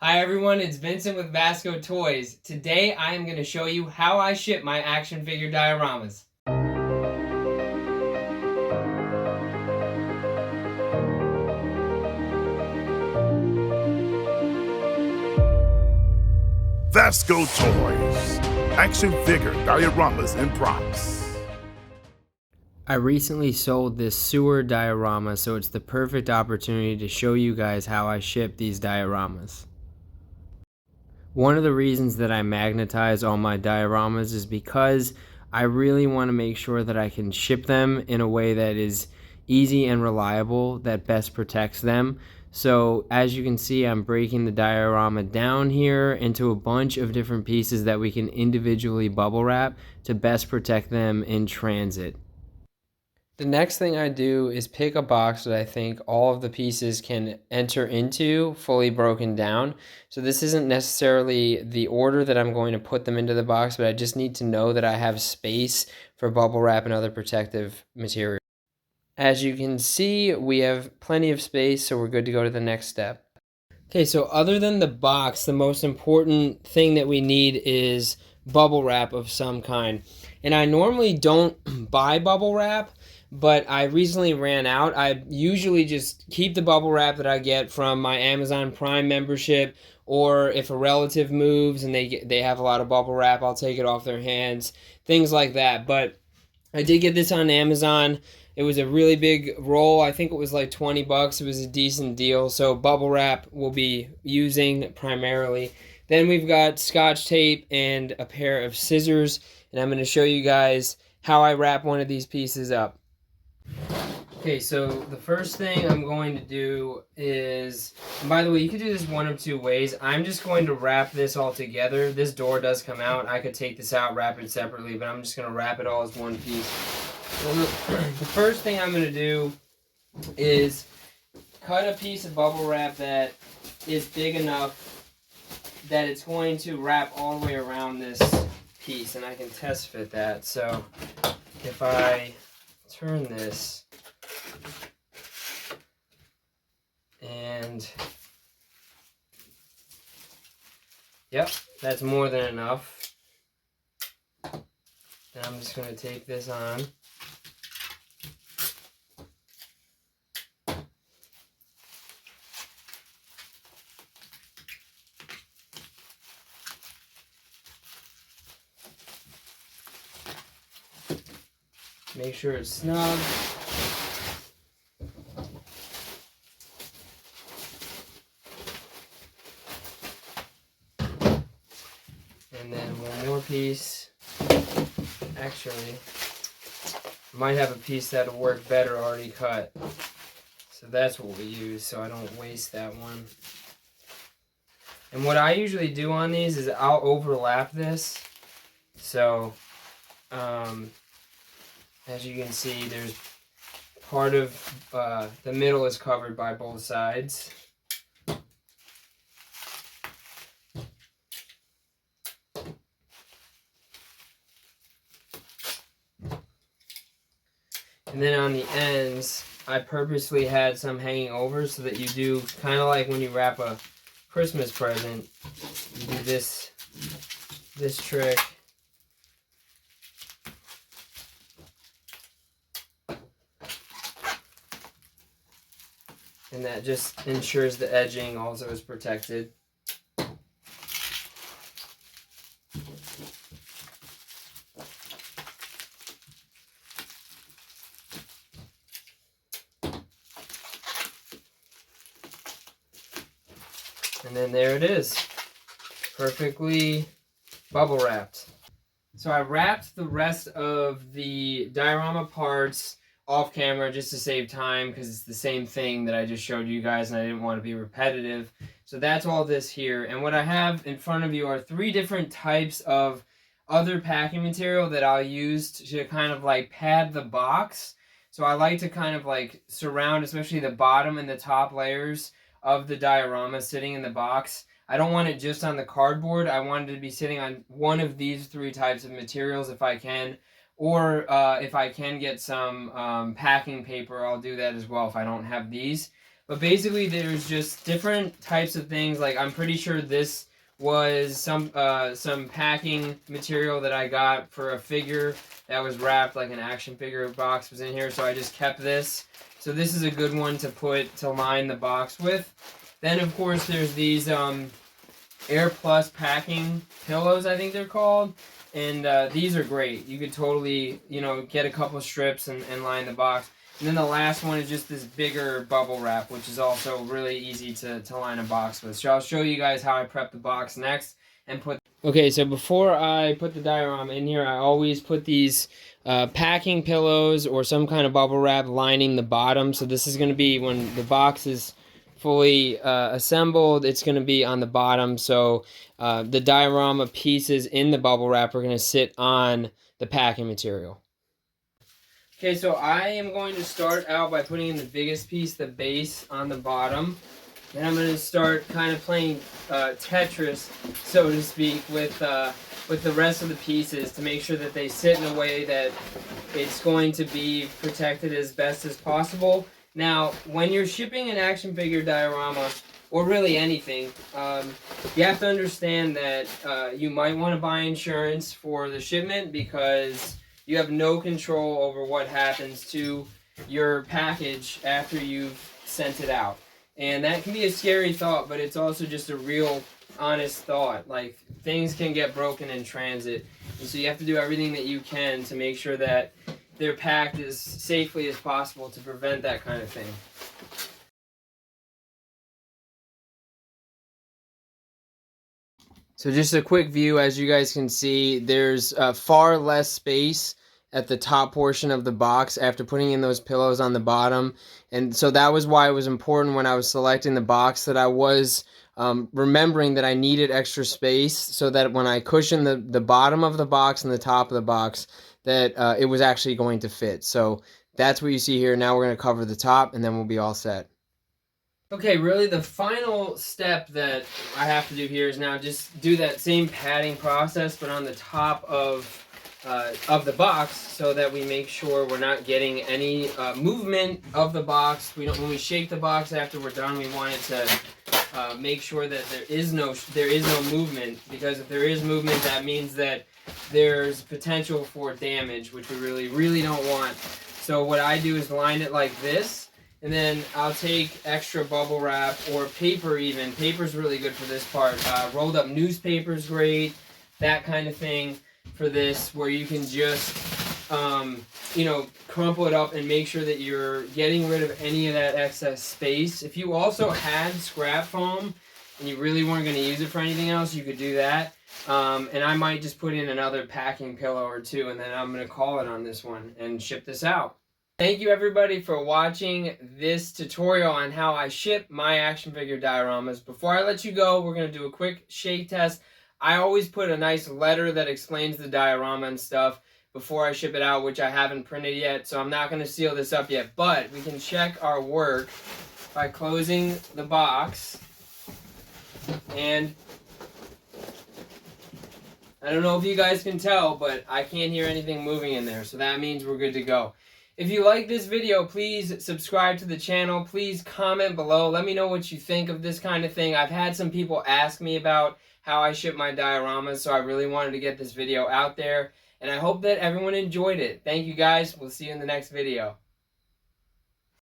Hi everyone, it's Vincent with Vasco Toys. Today I am going to show you how I ship my action figure dioramas. Vasco Toys, action figure dioramas and props. I recently sold this sewer diorama, so it's the perfect opportunity to show you guys how I ship these dioramas. One of the reasons that I magnetize all my dioramas is because I really want to make sure that I can ship them in a way that is easy and reliable, that best protects them. So as you can see, I'm breaking the diorama down here into a bunch of different pieces that we can individually bubble wrap to best protect them in transit. The next thing I do is pick a box that I think all of the pieces can enter into, fully broken down. So this isn't necessarily the order that I'm going to put them into the box, but I just need to know that I have space for bubble wrap and other protective material. As you can see, we have plenty of space, so we're good to go to the next step. Okay, so other than the box, the most important thing that we need is bubble wrap of some kind. And I normally don't buy bubble wrap, but I recently ran out. I usually just keep the bubble wrap that I get from my Amazon Prime membership, or if a relative moves and they have a lot of bubble wrap, I'll take it off their hands, things like that. But I did get this on Amazon. It was a really big roll. I think it was like 20 bucks. It was a decent deal. So bubble wrap we'll be using primarily. Then we've got Scotch tape and a pair of scissors, and I'm going to show you guys how I wrap one of these pieces up. Okay, so the first thing I'm going to do is, and by the way, you could do this one of two ways. I'm just going to wrap this all together. This door does come out. I could take this out, wrap it separately, but I'm just going to wrap it all as one piece. So the first thing I'm going to do is cut a piece of bubble wrap that is big enough that it's going to wrap all the way around this piece, and I can test fit that. So if I turn this, and yep, that's more than enough. Then I'm just going to take this on. Make sure it's snug. And then one more piece. Actually, I might have a piece that'll work better already cut. So that's what we use, so I don't waste that one. And what I usually do on these is I'll overlap this. So, as you can see, there's part of the middle is covered by both sides. And then on the ends, I purposely had some hanging over so that you do kind of like when you wrap a Christmas present, you do this trick. And that just ensures the edging also is protected. And then there it is, perfectly bubble wrapped. So I wrapped the rest of the diorama parts off camera just to save time, because it's the same thing that I just showed you guys and I didn't want to be repetitive. So that's all this here. And what I have in front of you are 3 different types of other packing material that I'll use to kind of like pad the box. So I like to kind of like surround especially the bottom and the top layers of the diorama sitting in the box. I don't want it just on the cardboard. I want it to be sitting on one of these 3 types of materials if I can. Or if I can get some packing paper, I'll do that as well if I don't have these. But basically, there's just different types of things. Like, I'm pretty sure this was some packing material that I got for a figure that was wrapped, like an action figure box was in here, so I just kept this. So this is a good one to put to line the box with. Then of course there's these Air Plus packing pillows, I think they're called, and these are great. You could totally, you know, get a couple strips and line the box. And then the last one is just this bigger bubble wrap, which is also really easy to line a box with. So I'll show you guys how I prep the box next and put... Okay, so before I put the diorama in here, I always put these packing pillows or some kind of bubble wrap lining the bottom. So this is going to be when the box is fully assembled, it's going to be on the bottom. So the diorama pieces in the bubble wrap are going to sit on the packing material. Okay, so I am going to start out by putting in the biggest piece, the base, on the bottom. Then I'm going to start kind of playing Tetris, so to speak, with the rest of the pieces to make sure that they sit in a way that it's going to be protected as best as possible. Now, when you're shipping an action figure diorama, or really anything, you have to understand that you might want to buy insurance for the shipment because you have no control over what happens to your package after you've sent it out. And that can be a scary thought, but it's also just a real, honest thought. Like, things can get broken in transit. And so you have to do everything that you can to make sure that they're packed as safely as possible to prevent that kind of thing. So just a quick view, as you guys can see, there's far less space at the top portion of the box after putting in those pillows on the bottom. And so that was why it was important when I was selecting the box that I was remembering that I needed extra space so that when I cushion the bottom of the box and the top of the box, that it was actually going to fit. So that's what you see here. Now we're going to cover the top and then we'll be all set. Okay, really the final step that I have to do here is now just do that same padding process, but on the top of the box, so that we make sure we're not getting any movement of the box. We don't, when we shake the box after we're done, we want it to make sure that there is no movement, because if there is movement, that means that there's potential for damage, which we really don't want. So what I do is line it like this. And then I'll take extra bubble wrap or paper even. Paper's really good for this part. Rolled up newspaper's great. That kind of thing for this, where you can just, you know, crumple it up and make sure that you're getting rid of any of that excess space. If you also had scrap foam and you really weren't going to use it for anything else, you could do that. And I might just put in another packing pillow or two, and then I'm going to call it on this one and ship this out. Thank you everybody for watching this tutorial on how I ship my action figure dioramas. Before I let you go, we're going to do a quick shake test. I always put a nice letter that explains the diorama and stuff before I ship it out, which I haven't printed yet, so I'm not going to seal this up yet. But we can check our work by closing the box. And I don't know if you guys can tell, but I can't hear anything moving in there, so that means we're good to go. If you like this video, please subscribe to the channel. Please comment below. Let me know what you think of this kind of thing. I've had some people ask me about how I ship my dioramas, so I really wanted to get this video out there. And I hope that everyone enjoyed it. Thank you guys. We'll see you in the next video.